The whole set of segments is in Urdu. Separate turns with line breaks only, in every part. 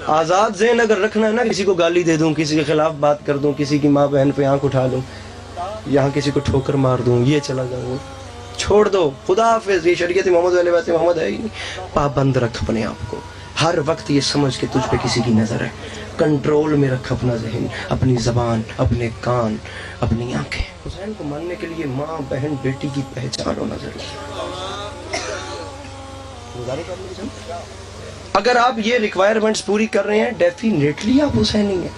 آزاد ذہن اگر رکھنا ہے نا، کسی کو گالی دے دوں، کسی کے خلاف بات کر دوں، کسی کی ماں بہن پہ آنکھ اٹھا لوں، یہاں کسی کو ٹھوکر مار دوں، یہ چلا جاؤں، چھوڑ دو، خدا حافظ، یہ شریعت محمد علیہ وسلم محمد ہے ہی نہیں۔ پابند رکھ اپنے آپ کو، ہر وقت یہ سمجھ کے تجھ پہ کسی کی نظر ہے، کنٹرول میں رکھ اپنا ذہن، اپنی زبان، اپنے کان، اپنی آنکھیں۔ حسین کو ماننے کے لیے ماں بہن بیٹی کی پہچان ہونا ضروری ہے۔ اگر آپ یہ ریکوائرمنٹس پوری کر رہے ہیں، ڈیفینیٹلی آپ حسینی ہیں،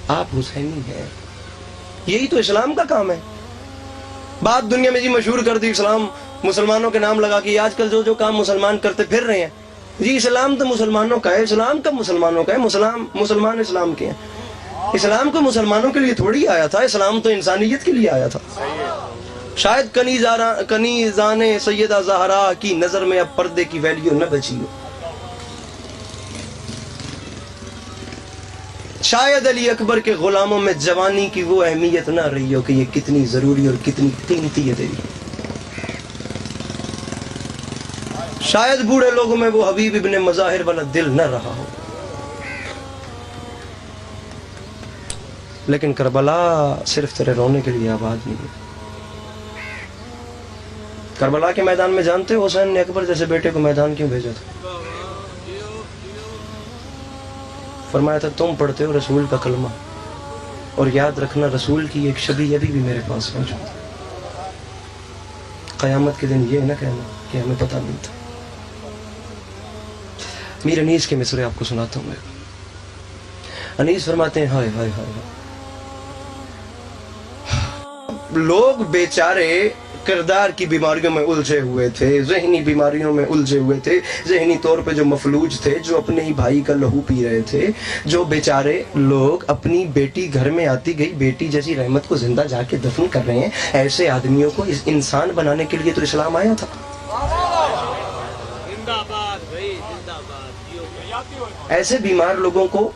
آپ حسینی ہیں۔ یہی تو اسلام کا کام ہے۔ بات دنیا میں جی مشہور کر دی، اسلام مسلمانوں کے نام لگا کے، آج کل جو کام مسلمان کرتے پھر رہے ہیں، جی اسلام تو مسلمانوں کا ہے۔ اسلام کب مسلمانوں کا ہے؟ مسلمان اسلام کے ہیں۔ اسلام کو مسلمانوں کے لیے تھوڑی آیا تھا، اسلام تو انسانیت کے لیے آیا تھا۔ شاید کنیزان سیدہ زہرا کی نظر میں اب پردے کی ویلیو نہ بچی ہو، شاید علی اکبر کے غلاموں میں جوانی کی وہ اہمیت نہ رہی ہو کہ یہ کتنی ضروری اور کتنی قیمتی ہے تیری، شاید بوڑھے لوگوں میں وہ حبیب ابن مظاہر والا دل نہ رہا ہو، لیکن کربلا صرف تیرے رونے کے لیے آباد نہیں ہے۔ کربلا کے میدان میں جانتے ہو حسین نے اکبر جیسے بیٹے کو میدان کیوں بھیجا تھا؟ فرمایا تھا تم پڑھتے ہو رسول کا کلمہ، اور یاد رکھنا رسول کی ایک شبیہ ابھی بھی میرے پاس موجود ہے، قیامت کے دن یہ نہ کہنا کہ ہمیں پتہ نہیں تھا۔ میر انیس کے مصرے آپ کو سناتا ہوں میں۔ انیس فرماتے ہیں ہائے ہائے ہائے، لوگ بیچارے کردار کی بیماریوں میں الجھے ہوئے تھے، ذہنی بیماریوں میں الجھے ہوئے تھے، ذہنی طور پہ جو مفلوج تھے، جو اپنے ہی بھائی کا لہو پی رہے تھے، جو بیچارے لوگ اپنی بیٹی گھر میں آتی گئی بیٹی جیسی رحمت کو زندہ جا کے دفن کر رہے ہیں، ایسے آدمیوں کو اس انسان بنانے کے لیے تو اسلام آیا تھا۔ ایسے بیمار لوگوں کو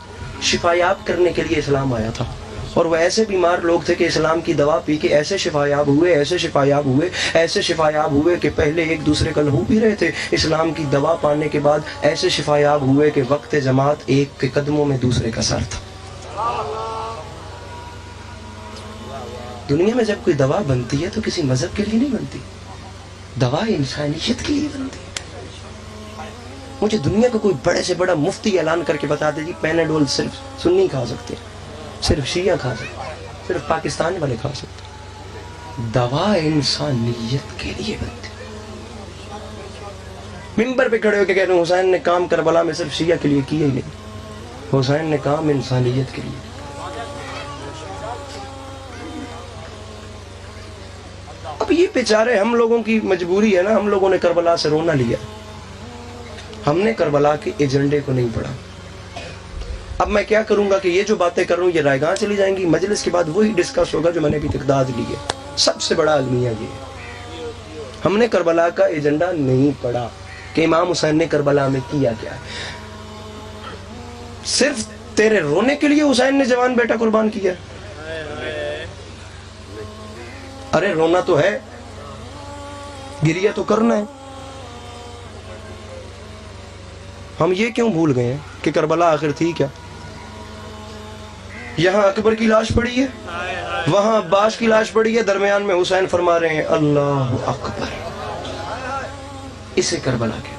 شفایاب کرنے کے لیے اسلام آیا تھا، اور وہ ایسے بیمار لوگ تھے کہ اسلام کی دوا پی کے ایسے شفایاب ہوئے، ایسے شفایاب ہوئے، ایسے شفایاب ہوئے کہ پہلے ایک دوسرے کا لہو پی رہے تھے، اسلام کی دوا پانے کے بعد ایسے شفایاب ہوئے کہ وقت جماعت ایک کے قدموں میں دوسرے کا سر تھا۔ دنیا میں جب کوئی دوا بنتی ہے تو کسی مذہب کے لیے نہیں بنتی، دوا انسانیت کے لیے بنتی ہے۔ مجھے دنیا کا کوئی بڑے سے بڑا مفتی اعلان کر کے بتا دے جی پیناڈول صرف سنی کھا سکتے ہیں، صرف شیعہ کھا سکتے ہیں، صرف پاکستان والے کھا سکتے ہیں، دوا انسانیت کے لیے بنتی۔ منبر پہ کھڑے ہو کے کہہ رہے ہیں حسین نے کام کربلا میں صرف شیعہ کے لیے کیا ہی نہیں، حسین نے کام انسانیت کے لیے۔ اب یہ بیچارے ہم لوگوں کی مجبوری ہے نا، ہم لوگوں نے کربلا سے رونا لیا، ہم نے کربلا کے ایجنڈے کو نہیں پڑھا۔ اب میں کیا کروں گا کہ یہ جو باتیں کر رہا ہوں یہ رائے گاہ چلی جائیں گی، مجلس کے بعد وہی ڈسکس ہوگا جو میں نے ابھی تک داد لی ہے۔ سب سے بڑا المیہ یہ ہے، ہم نے کربلا کا ایجنڈا نہیں پڑھا کہ امام حسین نے کربلا میں کیا کیا ہے۔ صرف تیرے رونے کے لیے حسین نے جوان بیٹا قربان کیا؟ ارے رونا تو ہے، گریہ تو کرنا ہے۔ ہم یہ کیوں بھول گئے ہیں کہ کربلا آخر تھی کیا؟ یہاں اکبر کی لاش پڑی ہے، وہاں عباس کی لاش پڑی ہے، درمیان میں حسین فرما رہے ہیں اللہ اکبر۔ اسے کربلا کیا؟